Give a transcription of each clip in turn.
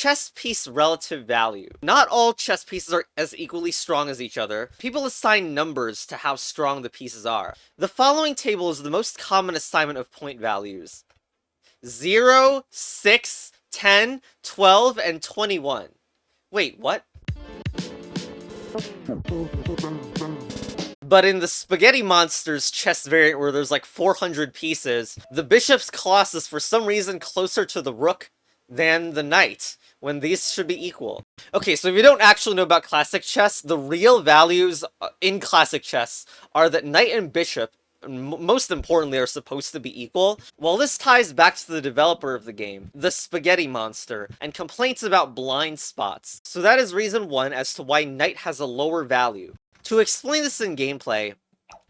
chess piece relative value. Not all chess pieces are as equally strong as each other. People assign numbers to how strong the pieces are. The following table is the most common assignment of point values. 0, 6, 10, 12, and 21. Wait, what? But in the Spaghetti Monsters chess variant where there's like 400 pieces, the bishop's colossus for some reason closer to the rook than the knight, when these should be equal. Okay, so if you don't actually know about classic chess, the real values in classic chess are that knight and bishop, most importantly, are supposed to be equal. Well, this ties back to the developer of the game, the Spaghetti Monster, and complaints about blind spots. So that is reason one as to why knight has a lower value. To explain this in gameplay,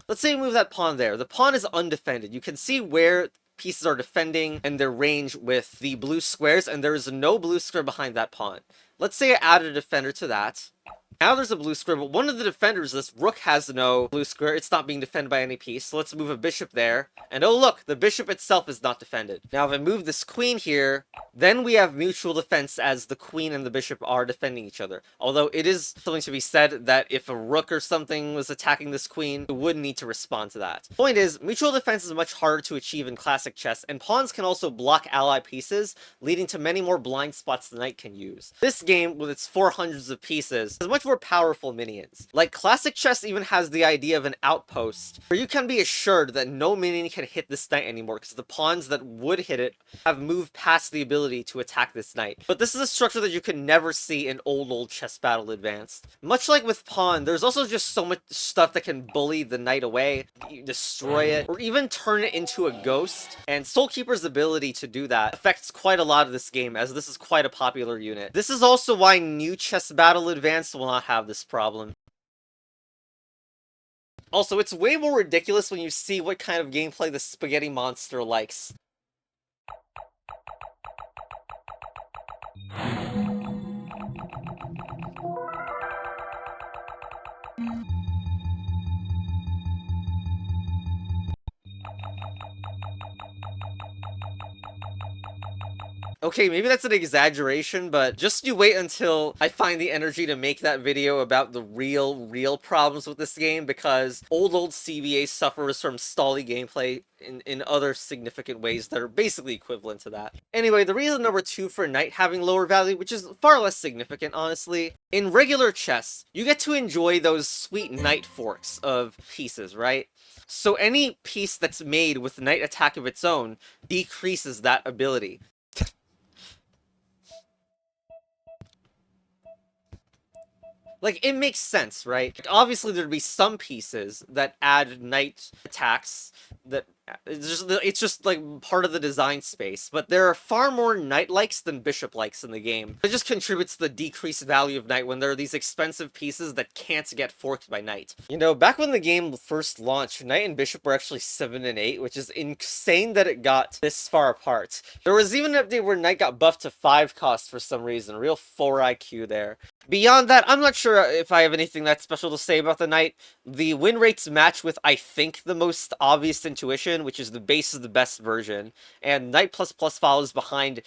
let's say we move that pawn there. The pawn is undefended. You can see where pieces are defending and their range with the blue squares, and there is no blue square behind that pawn. Let's say I added a defender to that. Now there's a blue square, but one of the defenders, this rook, has no blue square. It's not being defended by any piece. So let's move a bishop there. And oh look, the bishop itself is not defended. Now if I move this queen here, then we have mutual defense as the queen and the bishop are defending each other. Although it is something to be said that if a rook or something was attacking this queen, it would need to respond to that. Point is, mutual defense is much harder to achieve in classic chess, and pawns can also block ally pieces, leading to many more blind spots the knight can use. This game, with its 400s of pieces, has much more powerful minions. Like, classic chess even has the idea of an outpost, where you can be assured that no minion can hit this knight anymore, because the pawns that would hit it have moved past the ability to attack this knight. But this is a structure that you can never see in old Chess Battle Advanced. Much like with pawn, there's also just so much stuff that can bully the knight away, destroy it, or even turn it into a ghost, and Soulkeeper's ability to do that affects quite a lot of this game, as this is quite a popular unit. This is also why new Chess Battle Advanced will not have this problem. Also, it's way more ridiculous when you see what kind of gameplay the Spaghetti Monster likes. Okay, maybe that's an exaggeration, but just you wait until I find the energy to make that video about the real problems with this game, because OldCBA suffers from stally gameplay in other significant ways that are basically equivalent to that. Anyway, the reason number 2 for knight having lower value, which is far less significant, honestly, in regular chess, you get to enjoy those sweet knight forks of pieces, right? So any piece that's made with knight attack of its own decreases that ability. Like, it makes sense, right? Like, obviously, there'd be some pieces that add knight attacks that... It's just, like, part of the design space. But there are far more knight-likes than bishop-likes in the game. It just contributes to the decreased value of knight when there are these expensive pieces that can't get forked by knight. You know, back when the game first launched, knight and bishop were actually 7 and 8, which is insane that it got this far apart. There was even an update where knight got buffed to 5 cost for some reason. Real 4 IQ there. Beyond that, I'm not sure if I have anything that special to say about the knight. The win rates match with, I think, the most obvious intuition, which is the base is the best version, and knight++ follows behind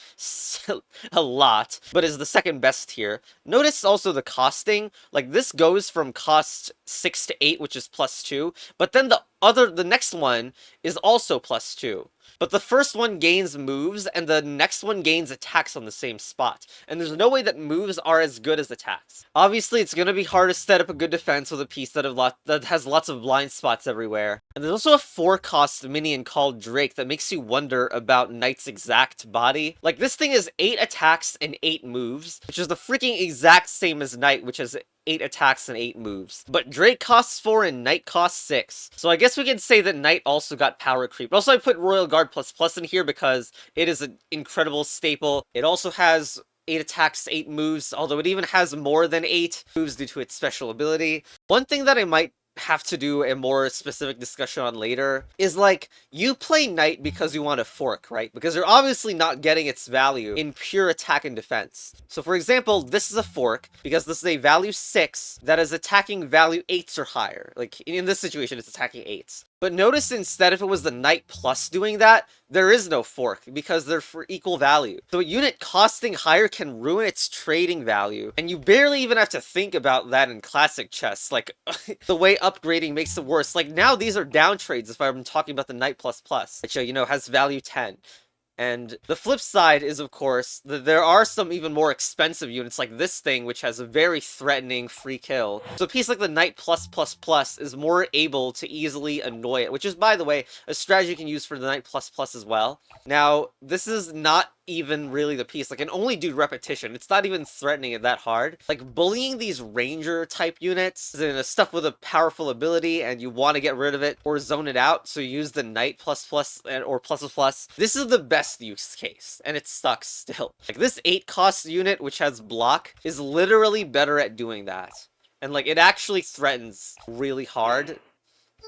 a lot, but is the second best tier. Notice also the costing. Like, this goes from cost 6 to 8, which is +2, but then the next one is also +2. But the first one gains moves, and the next one gains attacks on the same spot. And there's no way that moves are as good as attacks. Obviously, it's going to be hard to set up a good defense with a piece that has lots of blind spots everywhere. And there's also a 4-cost minion called Drake that makes you wonder about Knight's exact body. Like, this thing is 8 attacks and 8 moves, which is the freaking exact same as Knight, which has 8 attacks and 8 moves. But Drake costs 4 and Knight costs 6. So I guess we can say that Knight also got power creep. Also, I put Royal Guard++ in here because it is an incredible staple. It also has 8 attacks, 8 moves, although it even has more than 8 moves due to its special ability. One thing that I might have to do a more specific discussion on later is, like, you play Knight because you want a fork, right? Because you're obviously not getting its value in pure attack and defense. So for example, this is a fork because this is a value 6 that is attacking value 8s or higher. Like, in this situation, it's attacking 8s. But notice instead, if it was the knight plus doing that, there is no fork because they're for equal value. So a unit costing higher can ruin its trading value, and you barely even have to think about that in classic chess. Like, the way upgrading makes it worse. Like, now these are down trades if I'm talking about the knight plus plus, which, you know, has value 10. And the flip side is, of course, that there are some even more expensive units like this thing, which has a very threatening free kill. So a piece like the Knight plus plus plus is more able to easily annoy it, which is, by the way, a strategy you can use for the Knight plus plus as well. Now, this is not even really the piece. Like, it can only do repetition. It's not even threatening it that hard. Like, bullying these ranger type units and stuff with a powerful ability and you want to get rid of it or zone it out, so use the knight plus plus or plus plus plus. This is the best use case, and it sucks still. Like, this 8 cost unit, which has block, is literally better at doing that. And, like, it actually threatens really hard.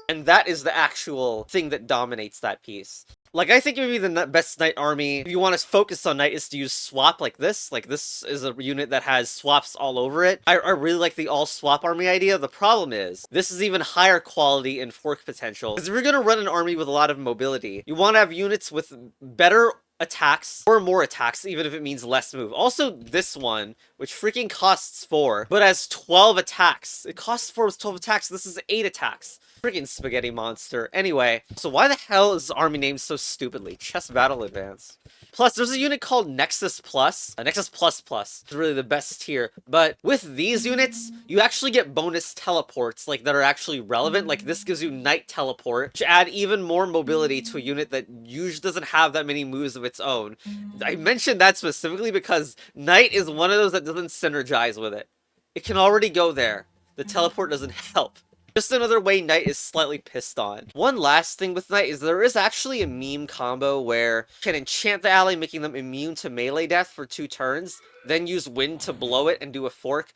And that is the actual thing that dominates that piece. Like, I think maybe the best knight army, if you want to focus on knight, is to use swap like this. Like, this is a unit that has swaps all over it. I really like the all-swap army idea. The problem is, this is even higher quality in fork potential. Because if you're going to run an army with a lot of mobility, you want to have units with better attacks or more attacks, even if it means less move. Also, this one, which freaking costs 4, but has 12 attacks. It costs 4 with 12 attacks. This is 8 attacks. Freaking spaghetti monster. Anyway, so why the hell is the army named so stupidly? Chess Battle Advance. Plus, there's a unit called Nexus Plus. Nexus Plus Plus is really the best tier. But with these units, you actually get bonus teleports, like, that are actually relevant. Like, this gives you Knight Teleport, which add even more mobility to a unit that usually doesn't have that many moves of its own. I mentioned that specifically because Knight is one of those that doesn't synergize with it. It can already go there. The teleport doesn't help. Just another way Knight is slightly pissed on. One last thing with Knight is there is actually a meme combo where you can enchant the ally, making them immune to melee death for 2 turns, then use wind to blow it and do a fork.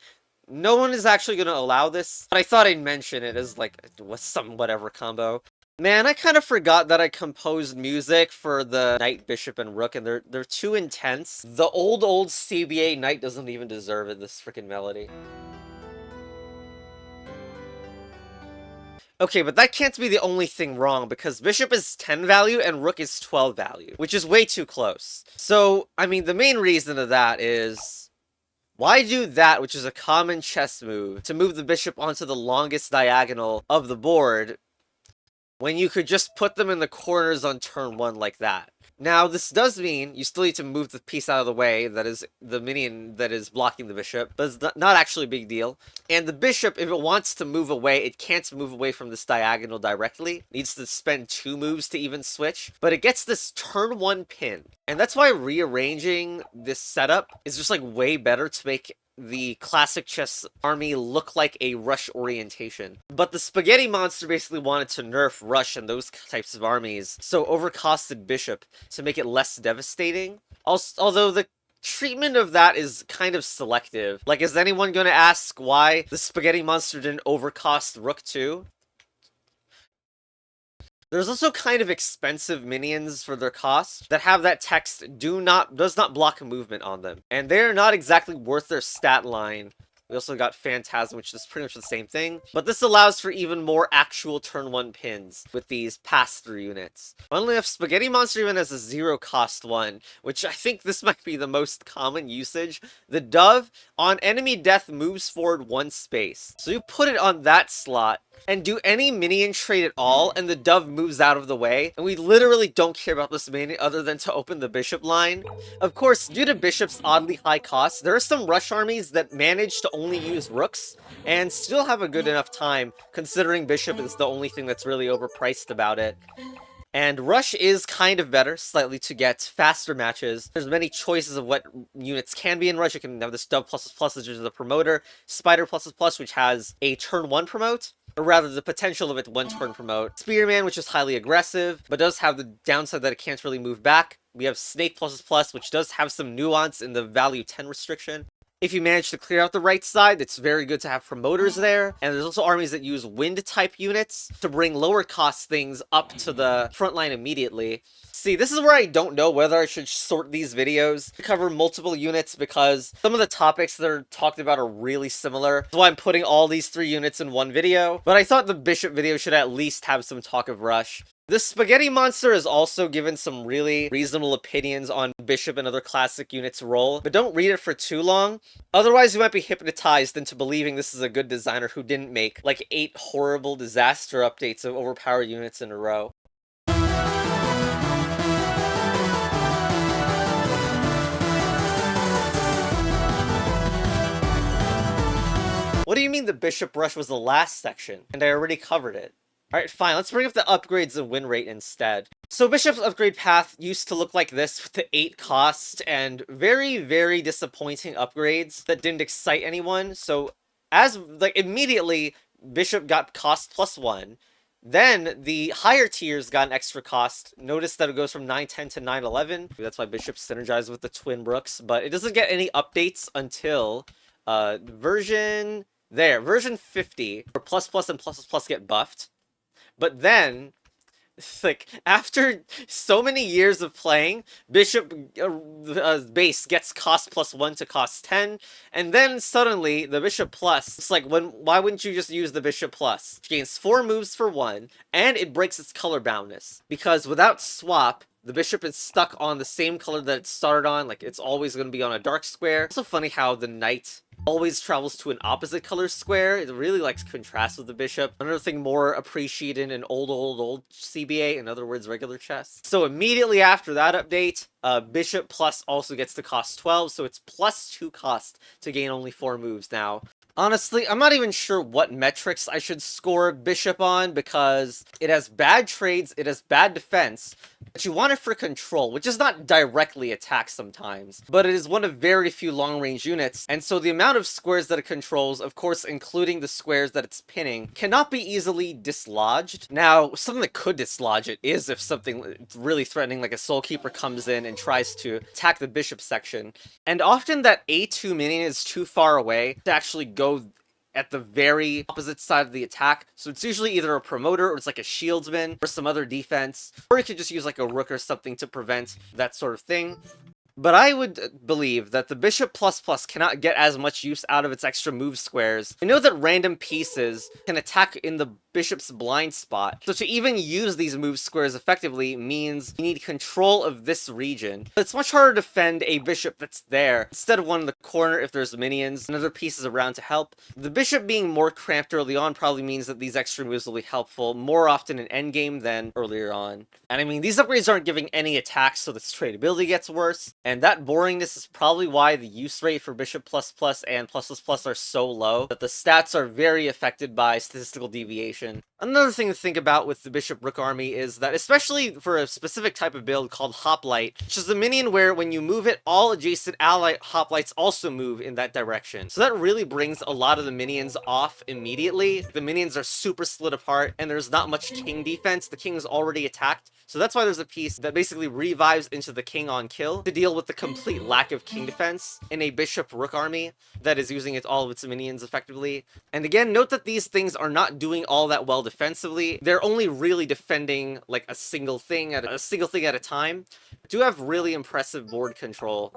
No one is actually going to allow this, but I thought I'd mention it as, like, some whatever combo. Man, I kind of forgot that I composed music for the Knight, Bishop, and Rook, and they're too intense. The old CBA Knight doesn't even deserve it, this freaking melody. Okay, but that can't be the only thing wrong, because Bishop is 10 value and Rook is 12 value, which is way too close. So, I mean, the main reason of that is, why do that, which is a common chess move, to move the Bishop onto the longest diagonal of the board, when you could just put them in the corners on turn 1 like that? Now, this does mean you still need to move the piece out of the way, that is the minion that is blocking the bishop, but it's not actually a big deal. And the bishop, if it wants to move away, it can't move away from this diagonal directly. It needs to spend 2 moves to even switch, but it gets this turn 1 pin. And that's why rearranging this setup is just, like, way better to make the classic chess army look like a rush orientation. But the spaghetti monster basically wanted to nerf rush and those types of armies, so overcosted bishop to make it less devastating. Although the treatment of that is kind of selective. Like, is anyone going to ask why the spaghetti monster didn't overcost rook too? There's also kind of expensive minions for their cost that have that text does not block movement on them. And they're not exactly worth their stat line. We also got Phantasm, which is pretty much the same thing. But this allows for even more actual turn 1 pins with these pass-through units. Funnily enough, Spaghetti Monster even has a 0 cost one, which I think this might be the most common usage. The Dove, on enemy death, moves forward 1 space. So you put it on that slot, and do any minion trade at all, and the Dove moves out of the way, and we literally don't care about this minion other than to open the Bishop line. Of course, due to Bishop's oddly high cost, there are some rush armies that manage to only use Rooks, and still have a good enough time, considering Bishop is the only thing that's really overpriced about it. And Rush is kind of better, slightly, to get faster matches. There's many choices of what units can be in Rush. You can have this Dove +++, which is the promoter, Spider +++, which has a turn 1 promote, or rather the potential of it 1 turn promote. Spearman, which is highly aggressive, but does have the downside that it can't really move back. We have Snake +++, which does have some nuance in the value 10 restriction. If you manage to clear out the right side, it's very good to have promoters there. And there's also armies that use wind-type units to bring lower-cost things up to the front line immediately. See, this is where I don't know whether I should sort these videos to cover multiple units, because some of the topics that are talked about are really similar. That's why I'm putting all these 3 units in one video. But I thought the Bishop video should at least have some talk of Rush. This Spaghetti Monster has also given some really reasonable opinions on Bishop and other classic units' role, but don't read it for too long. Otherwise, you might be hypnotized into believing this is a good designer who didn't make like 8 horrible disaster updates of overpowered units in a row. What do you mean the Bishop Rush was the last section? And I already covered it. Alright, fine, let's bring up the upgrades and win rate instead. So Bishop's upgrade path used to look like this with the 8 cost and very, very disappointing upgrades that didn't excite anyone. So immediately, Bishop got cost +1. Then the higher tiers got an extra cost. Notice that it goes from 910 to 911. That's why Bishop synergized with the Twin Brooks, but it doesn't get any updates until version 50, where ++ and +++ get buffed. But then, like, after so many years of playing, Bishop base gets cost +1 to cost 10, and then suddenly, the Bishop Plus, it's like, why wouldn't you just use the Bishop Plus? It gains 4 moves for 1, and it breaks its color boundness. Because without swap, the Bishop is stuck on the same color that it started on, like, it's always going to be on a dark square. It's also funny how the Knight always travels to an opposite color square. It really likes contrast with the Bishop. Another thing more appreciated in OldCBA, in other words, regular chess. So immediately after that update, Bishop Plus also gets to cost 12, so it's +2 cost to gain only 4 moves now. Honestly, I'm not even sure what metrics I should score Bishop on, because it has bad trades, it has bad defense, but you want it for control, which is not directly attack sometimes, but it is one of very few long-range units, and so the amount of squares that it controls, of course including the squares that it's pinning, cannot be easily dislodged. Now, something that could dislodge it is if something really threatening like a Soul Keeper comes in and tries to attack the Bishop section, and often that A2 minion is too far away to actually go at the very opposite side of the attack, so it's usually either a promoter or it's like a shieldsman or some other defense, or you could just use like a rook or something to prevent that sort of thing. But I would believe that the Bishop ++ cannot get as much use out of its extra move squares. I know that random pieces can attack in the Bishop's blind spot, so to even use these move squares effectively means you need control of this region. But it's much harder to defend a Bishop that's there, instead of one in the corner if there's minions and other pieces around to help. The Bishop being more cramped early on probably means that these extra moves will be helpful more often in endgame than earlier on. And I mean, these upgrades aren't giving any attacks, so this tradability gets worse. And that boringness is probably why the use rate for Bishop ++ and +++ are so low, that the stats are very affected by statistical deviation. Another thing to think about with the Bishop Rook army is that, especially for a specific type of build called Hoplite, which is the minion where when you move it, all adjacent ally Hoplites also move in that direction. So that really brings a lot of the minions off immediately. The minions are super split apart, and there's not much king defense. The king is already attacked. So that's why there's a piece that basically revives into the king on kill to deal with the complete lack of king defense in a Bishop Rook army that is using all of its minions effectively. And again, note that these things are not doing all that well defensively. They're only really defending like a single thing at a time. Do have really impressive board control.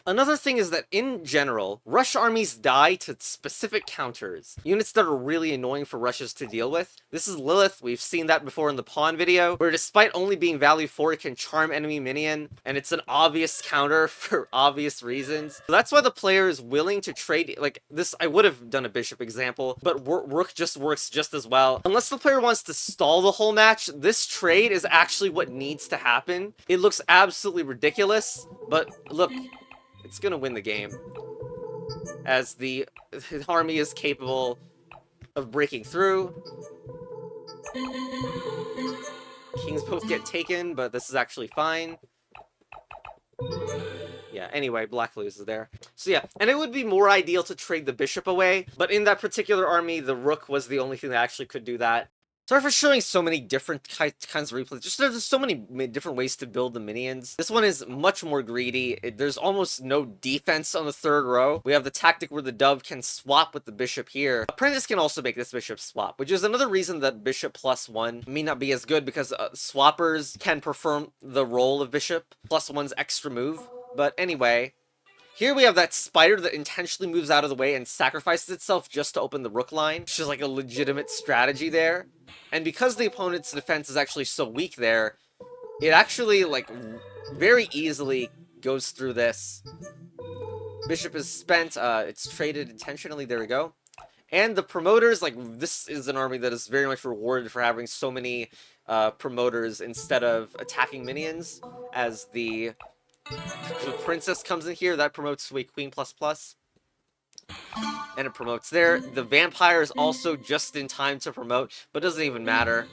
Another thing is that, in general, rush armies die to specific counters. Units that are really annoying for rushes to deal with. This is Lilith, we've seen that before in the pawn video, where despite only being value 4, it can charm enemy minion, and it's an obvious counter for obvious reasons. So that's why the player is willing to trade, like, this, I would have done a bishop example, but Rook just works just as well. Unless the player wants to stall the whole match, this trade is actually what needs to happen. It looks absolutely ridiculous, but look, it's gonna win the game, as the army is capable of breaking through. Kings both get taken, but this is actually fine. Yeah, anyway, black loses there. So yeah, and it would be more ideal to trade the bishop away, but in that particular army, the rook was the only thing that actually could do that. Sorry for showing so many different kinds of replays. Just there's so many different ways to build the minions. This one is much more greedy. There's almost no defense on the third row. We have the tactic where the dove can swap with the bishop here. Apprentice can also make this bishop swap, which is another reason that bishop +1 may not be as good, because swappers can perform the role of bishop +1's extra move. But anyway, here we have that spider that intentionally moves out of the way and sacrifices itself just to open the rook line, which is like a legitimate strategy there. And because the opponent's defense is actually so weak there, it actually, like, very easily goes through this. Bishop is spent, it's traded intentionally, there we go. And the promoters, like, this is an army that is very much rewarded for having so many promoters instead of attacking minions, as the princess comes in here, that promotes to a queen ++. And it promotes there. The vampire is also just in time to promote, but doesn't even matter.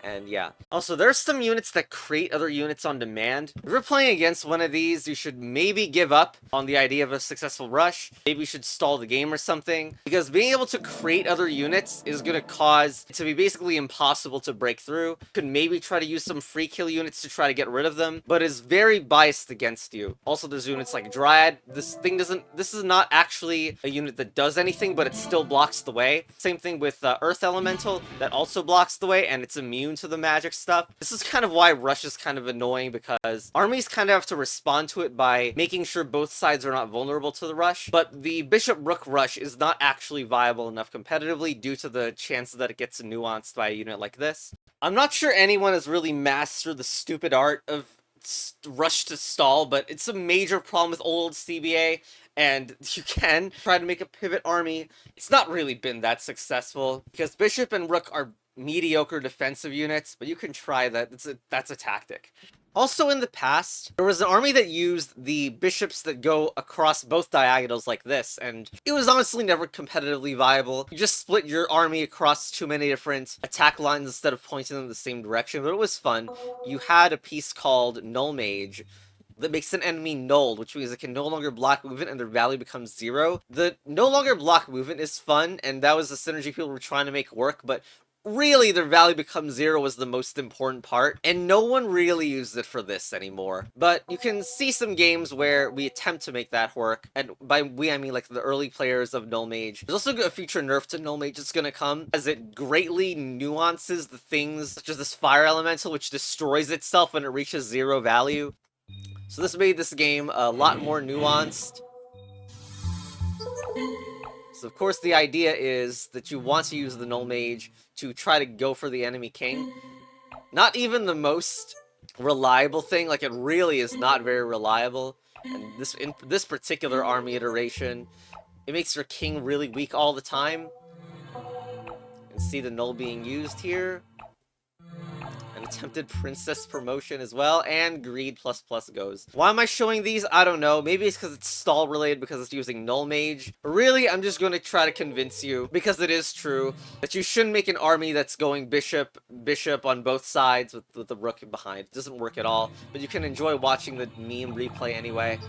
And yeah. Also, there's some units that create other units on demand. If you're playing against one of these, you should maybe give up on the idea of a successful rush. Maybe you should stall the game or something, because being able to create other units is going to cause it to be basically impossible to break through. You could maybe try to use some free kill units to try to get rid of them, but is very biased against you. Also, there's units like Dryad. This is not actually a unit that does anything, but it still blocks the way. Same thing with Earth Elemental, that also blocks the way, and it's immune to the magic stuff. This is kind of why rush is kind of annoying, because armies kind of have to respond to it by making sure both sides are not vulnerable to the rush, but the bishop rook rush is not actually viable enough competitively due to the chances that it gets nuanced by a unit like this. I'm not sure anyone has really mastered the stupid art of rush to stall, but it's a major problem with OldOldCBA, and you can try to make a pivot army. It's not really been that successful, because bishop and rook are mediocre defensive units, but you can try that. That's a tactic. Also, in the past, there was an army that used the bishops that go across both diagonals like this, and it was honestly never competitively viable. You just split your army across too many different attack lines instead of pointing them in the same direction, but it was fun. You had a piece called NullMage that makes an enemy nulled, which means it can no longer block movement and their value becomes 0. The no longer block movement is fun, and that was the synergy people were trying to make work, but really, their value becomes 0 was the most important part, and no one really uses it for this anymore. But you can see some games where we attempt to make that work, and by we, I mean like the early players of NullMage. There's also a future nerf to NullMage that's gonna come, as it greatly nuances the things, such as this fire elemental, which destroys itself when it reaches 0 value. So this made this game a lot more nuanced. So of course the idea is that you want to use the NullMage to try to go for the enemy king. Not even the most reliable thing, like it really is not very reliable. And in this particular army iteration, it makes your king really weak all the time. And see the null being used here. An attempted princess promotion as well, and greed ++ goes. Why am I showing these? I don't know. Maybe it's because it's stall related, because it's using NullMage. But really, I'm just going to try to convince you, because it is true, that you shouldn't make an army that's going bishop on both sides with the rook behind. It doesn't work at all, but you can enjoy watching the meme replay anyway.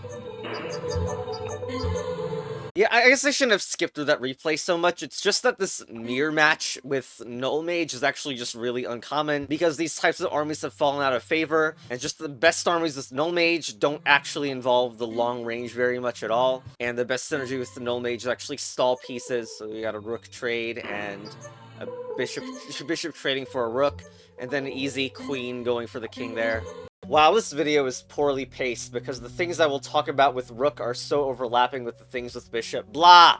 Yeah, I guess I shouldn't have skipped through that replay so much. It's just that this mirror match with NullMage is actually just really uncommon, because these types of armies have fallen out of favor, and just the best armies with NullMage don't actually involve the long range very much at all. And the best synergy with the NullMage is actually stall pieces, so we got a rook trade and a bishop trading for a rook, and then an easy queen going for the king there. Wow, this video is poorly paced, because the things I will talk about with Rook are so overlapping with the things with Bishop. Blah!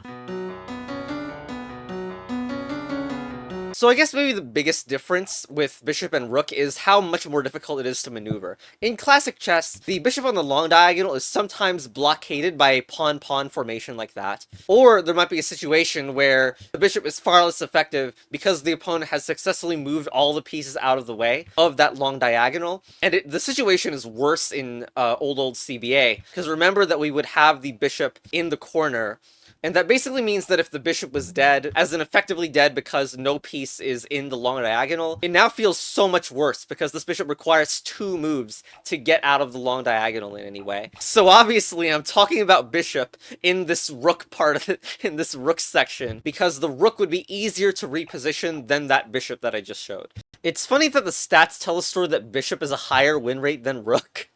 So I guess maybe the biggest difference with Bishop and Rook is how much more difficult it is to maneuver. In classic chess, the Bishop on the long diagonal is sometimes blockaded by a pawn-pawn formation like that. Or there might be a situation where the Bishop is far less effective because the opponent has successfully moved all the pieces out of the way of that long diagonal. And the situation is worse in OldOldCBA, because remember that we would have the Bishop in the corner, And that basically means that if the bishop was dead, as in effectively dead because no piece is in the long diagonal, it now feels so much worse because this bishop requires 2 moves to get out of the long diagonal in any way. So obviously I'm talking about bishop in this rook part of it, in this rook section, because the rook would be easier to reposition than that bishop that I just showed. It's funny that the stats tell a story that bishop is a higher win rate than rook.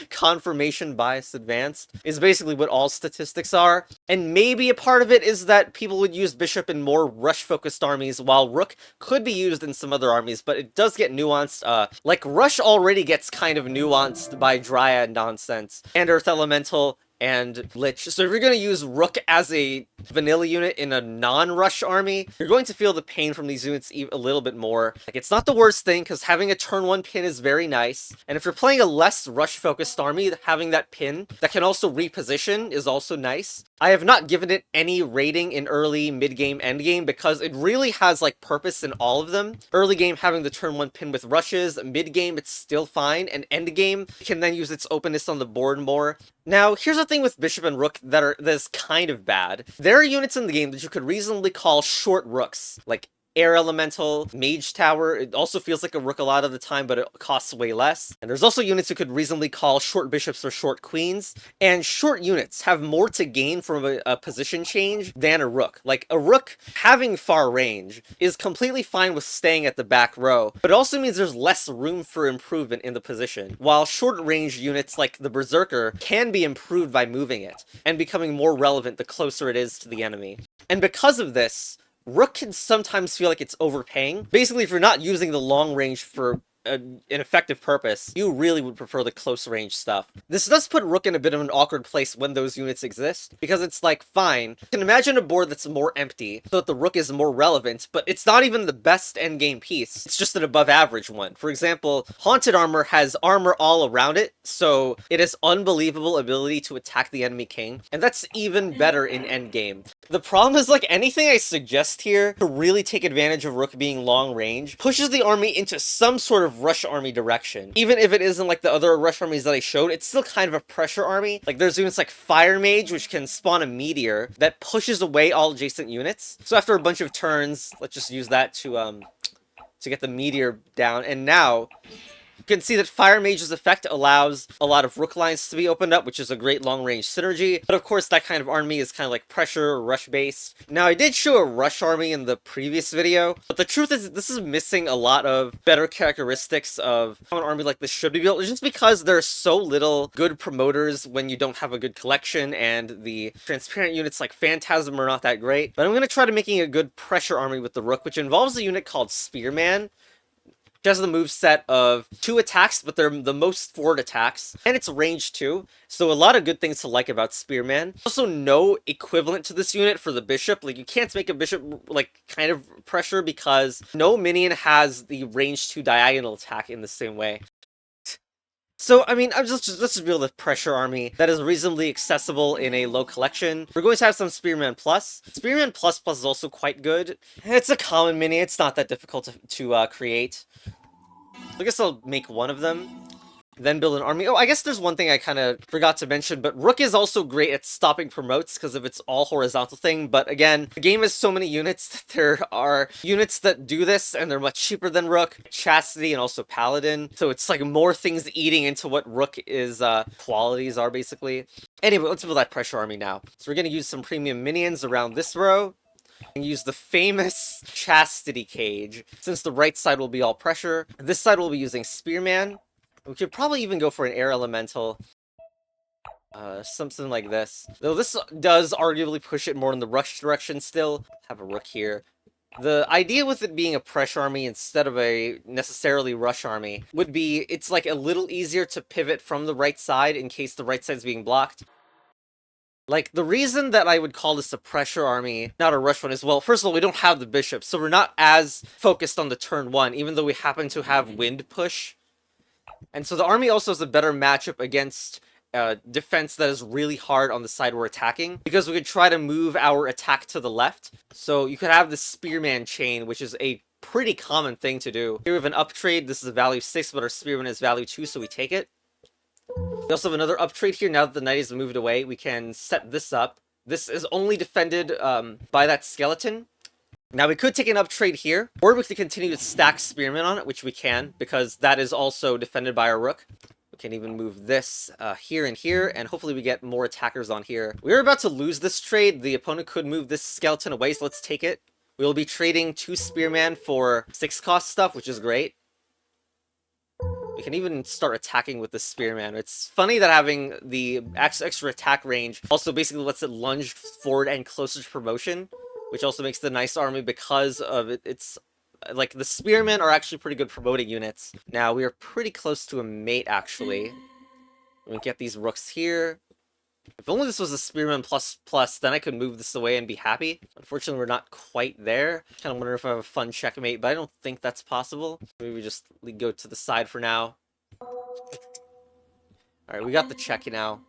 Confirmation bias advanced is basically what all statistics are, and maybe a part of it is that people would use bishop in more rush focused armies, while rook could be used in some other armies, but it does get nuanced. Like rush already gets kind of nuanced by dryad nonsense and earth elemental and lich. So if you're going to use rook as a vanilla unit in a non-rush army, you're going to feel the pain from these units a little bit more. Like, it's not the worst thing, because having a turn 1 pin is very nice, and if you're playing a less rush-focused army, having that pin that can also reposition is also nice. I have not given it any rating in early, mid-game, end-game, because it really has, like, purpose in all of them. Early game, having the turn 1 pin with rushes, mid-game, it's still fine, and end-game can then use its openness on the board more. Now, here's the thing with bishop and rook that is kind of bad. There are units in the game that you could reasonably call short rooks, like air elemental, mage tower. It also feels like a rook a lot of the time, but it costs way less. And there's also units you could reasonably call short bishops or short queens. And short units have more to gain from a position change than a rook. Like, a rook having far range is completely fine with staying at the back row, but it also means there's less room for improvement in the position. While short range units like the Berserker can be improved by moving it, and becoming more relevant the closer it is to the enemy. And because of this, rook can sometimes feel like it's overpaying. Basically, if you're not using the long range for an effective purpose, you really would prefer the close range stuff. This does put rook in a bit of an awkward place when those units exist, because it's like, fine, you can imagine a board that's more empty, so that the rook is more relevant, but it's not even the best endgame piece, it's just an above average one. For example, Haunted Armor has armor all around it, so it has unbelievable ability to attack the enemy king, and that's even better in endgame. The problem is, like, anything I suggest here to really take advantage of rook being long range pushes the army into some sort of rush army direction. Even if it isn't like the other rush armies that I showed, it's still kind of a pressure army. Like, there's units like Fire Mage, which can spawn a meteor that pushes away all adjacent units. So after a bunch of turns, let's just use that to get the meteor down, and now you can see that Fire Mage's effect allows a lot of rook lines to be opened up, which is a great long-range synergy. But of course, that kind of army is kind of like pressure or rush-based. Now, I did show a rush army in the previous video, but the truth is this is missing a lot of better characteristics of how an army like this should be built, just because there's so little good promoters when you don't have a good collection, and the transparent units like Phantasm are not that great. But I'm going to try to making a good pressure army with the rook, which involves a unit called Spearman. It has the moveset of 2 attacks, but they're the most forward attacks, and it's range 2, so a lot of good things to like about Spearman. Also, no equivalent to this unit for the bishop. Like, you can't make a bishop, like, kind of pressure, because no minion has the range 2 diagonal attack in the same way. So, I mean, let's just build a pressure army that is reasonably accessible in a low collection. We're going to have some Spearman Plus. Spearman Plus Plus is also quite good. It's a common mini, it's not that difficult to create. I guess I'll make one of them, then build an army. Oh, I guess there's one thing I kind of forgot to mention, but Rook is also great at stopping promotes because of its all horizontal thing, but again, the game has so many units that there are units that do this, and they're much cheaper than Rook, Chastity, and also Paladin, so it's like more things eating into what Rook is, qualities are, basically. Anyway, let's build that pressure army now. So we're gonna use some premium minions around this row, and use the famous Chastity Cage, since the right side will be all pressure. This side will be using Spearman. We could probably even go for an air elemental. Something like this. Though this does arguably push it more in the rush direction still. Have a rook here. The idea with it being a pressure army instead of a necessarily rush army would be it's like a little easier to pivot from the right side in case the right side's being blocked. Like, the reason that I would call this a pressure army, not a rush one, is, well, first of all, we don't have the bishop, so we're not as focused on the turn 1, even though we happen to have wind push. And so the army also has a better matchup against defense that is really hard on the side we're attacking, because we could try to move our attack to the left. So you could have the Spearman chain, which is a pretty common thing to do. Here we have an uptrade. This is a value 6, but our Spearman is value 2, so we take it. We also have another uptrade here. Now that the knight has moved away, we can set this up. This is only defended by that skeleton. Now we could take an uptrade here, or we could continue to stack Spearman on it, which we can, because that is also defended by our Rook. We can even move this here and here, and hopefully we get more attackers on here. We're about to lose this trade. The opponent could move this skeleton away, so let's take it. We'll be trading 2 Spearman for 6 cost stuff, which is great. We can even start attacking with the Spearman. It's funny that having the extra attack range also basically lets it lunge forward and closer to promotion, which also makes the nice army because of it. It's like the Spearmen are actually pretty good promoting units. Now we are pretty close to a mate, actually. We can get these rooks here. If only this was a Spearman plus, then I could move this away and be happy. Unfortunately, we're not quite there. Kind of wonder if I have a fun checkmate, but I don't think that's possible. Maybe we just go to the side for now. Alright, we got the check now.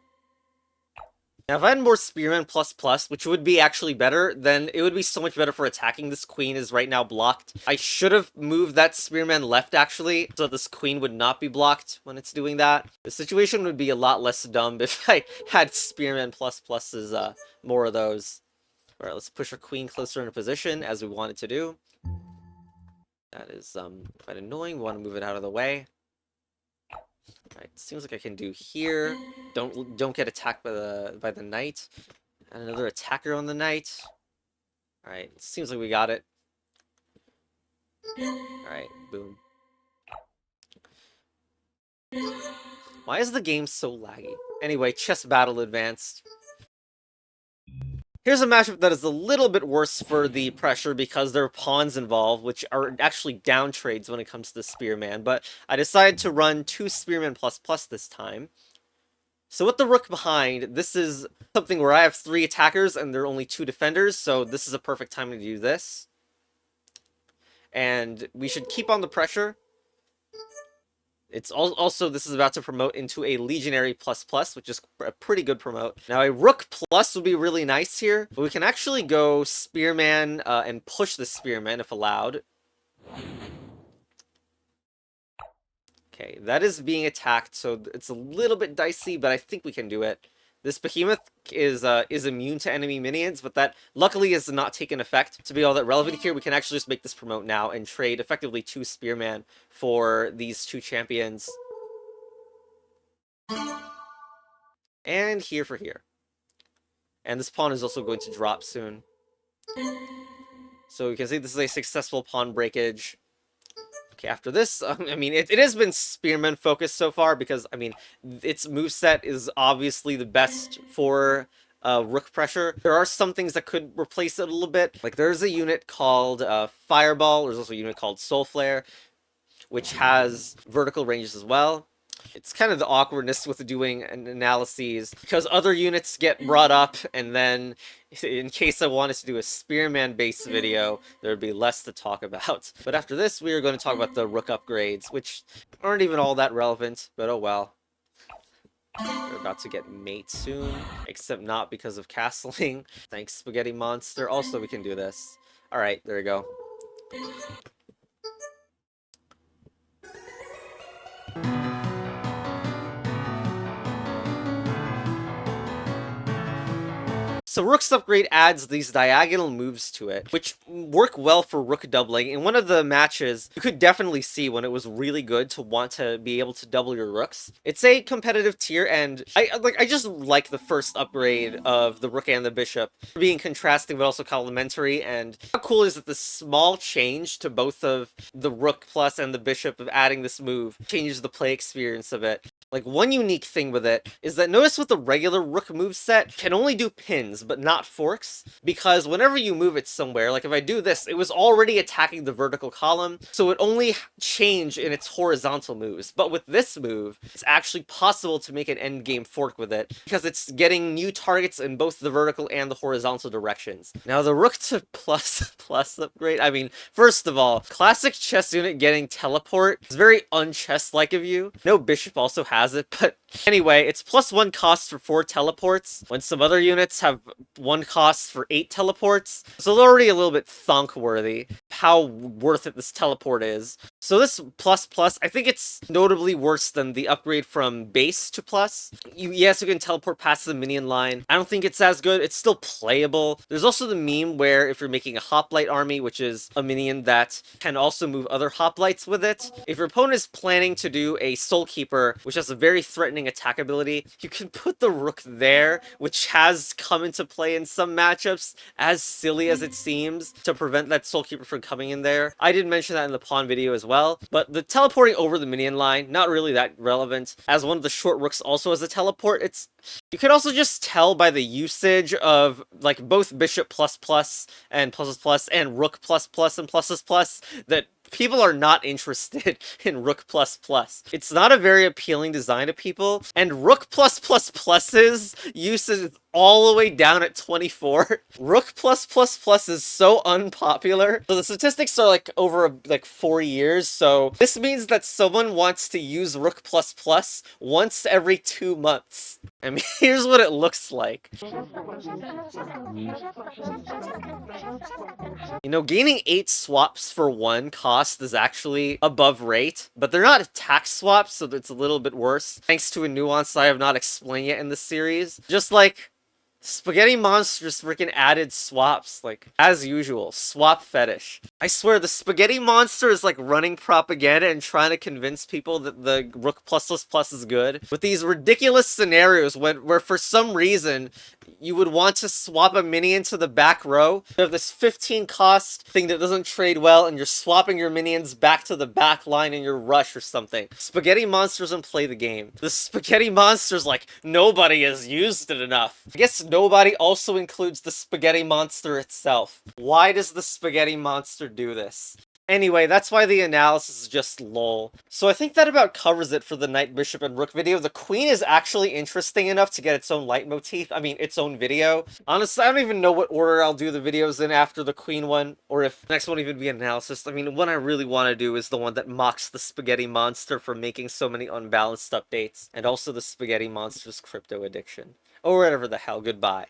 Now, if I had more Spearman plus, which would be actually better, then it would be so much better for attacking. This queen is right now blocked. I should have moved that Spearman left, actually, so this queen would not be blocked when it's doing that. The situation would be a lot less dumb if I had Spearman pluses, more of those. Alright, let's push our queen closer into position, as we wanted to do. That is, quite annoying. We want to move it out of the way. Alright, seems like I can do here. Don't get attacked by the knight. And another attacker on the knight. Alright, seems like we got it. Alright, boom. Why is the game so laggy? Anyway, chess battle advanced. Here's a matchup that is a little bit worse for the pressure because there are pawns involved, which are actually down trades when it comes to the Spearman, but I decided to run 2 Spearman plus this time. So with the Rook behind, this is something where I have 3 attackers and there are only 2 defenders, so this is a perfect time to do this. And we should keep on the pressure. It's also, this is about to promote into a Legionary plus, which is a pretty good promote. Now, a Rook plus would be really nice here, but we can actually go Spearman and push the Spearman if allowed. Okay, that is being attacked, so it's a little bit dicey, but I think we can do it. This behemoth is immune to enemy minions, but that luckily has not taken effect. To be all that relevant here, we can actually just make this promote now and trade effectively 2 Spearman for these 2 champions. And here for here. And this pawn is also going to drop soon. So you can see this is a successful pawn breakage. Okay, after this, I mean, it has been Spearman focused so far because, I mean, its moveset is obviously the best for Rook pressure. There are some things that could replace it a little bit. Like, there's a unit called Fireball. There's also a unit called Soul Flare, which has vertical ranges as well. It's kind of the awkwardness with doing analyses, because other units get brought up, and then in case I wanted to do a Spearman-based video, there would be less to talk about. But after this, we are going to talk about the Rook Upgrades, which aren't even all that relevant, but oh well. We're about to get mate soon, except not because of castling. Thanks, Spaghetti Monster. Also, we can do this. Alright, there we go. So Rook's Upgrade adds these diagonal moves to it, which work well for Rook doubling. In one of the matches, you could definitely see when it was really good to want to be able to double your Rooks. It's a competitive tier, and I just like the first upgrade of the Rook and the Bishop, being contrasting but also complementary, and how cool is that the small change to both of the Rook plus and the Bishop of adding this move changes the play experience of it. Like, one unique thing with it is that notice with the regular Rook moveset can only do pins, but not forks, because whenever you move it somewhere, like if I do this, it was already attacking the vertical column, so it only changed in its horizontal moves. But with this move, it's actually possible to make an endgame fork with it, because it's getting new targets in both the vertical and the horizontal directions. Now, the Rook to plus upgrade, I mean, first of all, classic chess unit getting teleport is very unchess-like of you. No Bishop also has it, but anyway, it's +1 cost for 4 teleports, when some other units have 1 cost for 8 teleports, so they're already a little bit thunk-worthy. how worth it this teleport is. So this plus plus, I think it's notably worse than the upgrade from base to plus. Yes, you can teleport past the minion line. I don't think it's as good. It's still playable. There's also the meme where if you're making a hoplite army, which is a minion that can also move other hoplites with it, if your opponent is planning to do a Soul Keeper, which has a very threatening attack ability, you can put the Rook there, which has come into play in some matchups, as silly as it seems, to prevent that Soul Keeper from coming in there. I did mention that in the pawn video as well, but the teleporting over the minion line, not really that relevant, as one of the short Rooks also has a teleport. You could also just tell by the usage of, like, both Bishop plus plus and pluses plus and Rook plus plus and pluses plus that people are not interested in Rook plus plus. It's not a very appealing design to people, and Rook plus plus pluses usage all the way down at 24. Rook plus plus plus is so unpopular. So the statistics are like over like 4 years, so this means that someone wants to use Rook plus plus once every 2 months. I mean, here's what it looks like. You know, gaining 8 swaps for 1 cost is actually above rate, but they're not attack swaps, so it's a little bit worse. Thanks to a nuance I have not explained yet in this series. Just like, Spaghetti Monsters freaking added swaps, like, as usual, swap fetish. I swear, the Spaghetti Monster is like running propaganda and trying to convince people that the Rook plus plus is good. With these ridiculous scenarios where for some reason, you would want to swap a minion to the back row. You have this 15 cost thing that doesn't trade well, and you're swapping your minions back to the back line in your rush or something. Spaghetti Monster doesn't play the game. The Spaghetti Monster's like, nobody has used it enough. I guess nobody also includes the Spaghetti Monster itself. Why does the Spaghetti Monster do this? Anyway, that's why the analysis is just lol. So I think that about covers it for the Knight, Bishop, and Rook video. The Queen is actually interesting enough to get its own leitmotif. I mean, its own video. Honestly, I don't even know what order I'll do the videos in after the Queen one, or if the next one even be an analysis. I mean, what I really want to do is the one that mocks the Spaghetti Monster for making so many unbalanced updates, and also the Spaghetti Monster's crypto addiction. Or whatever the hell, goodbye.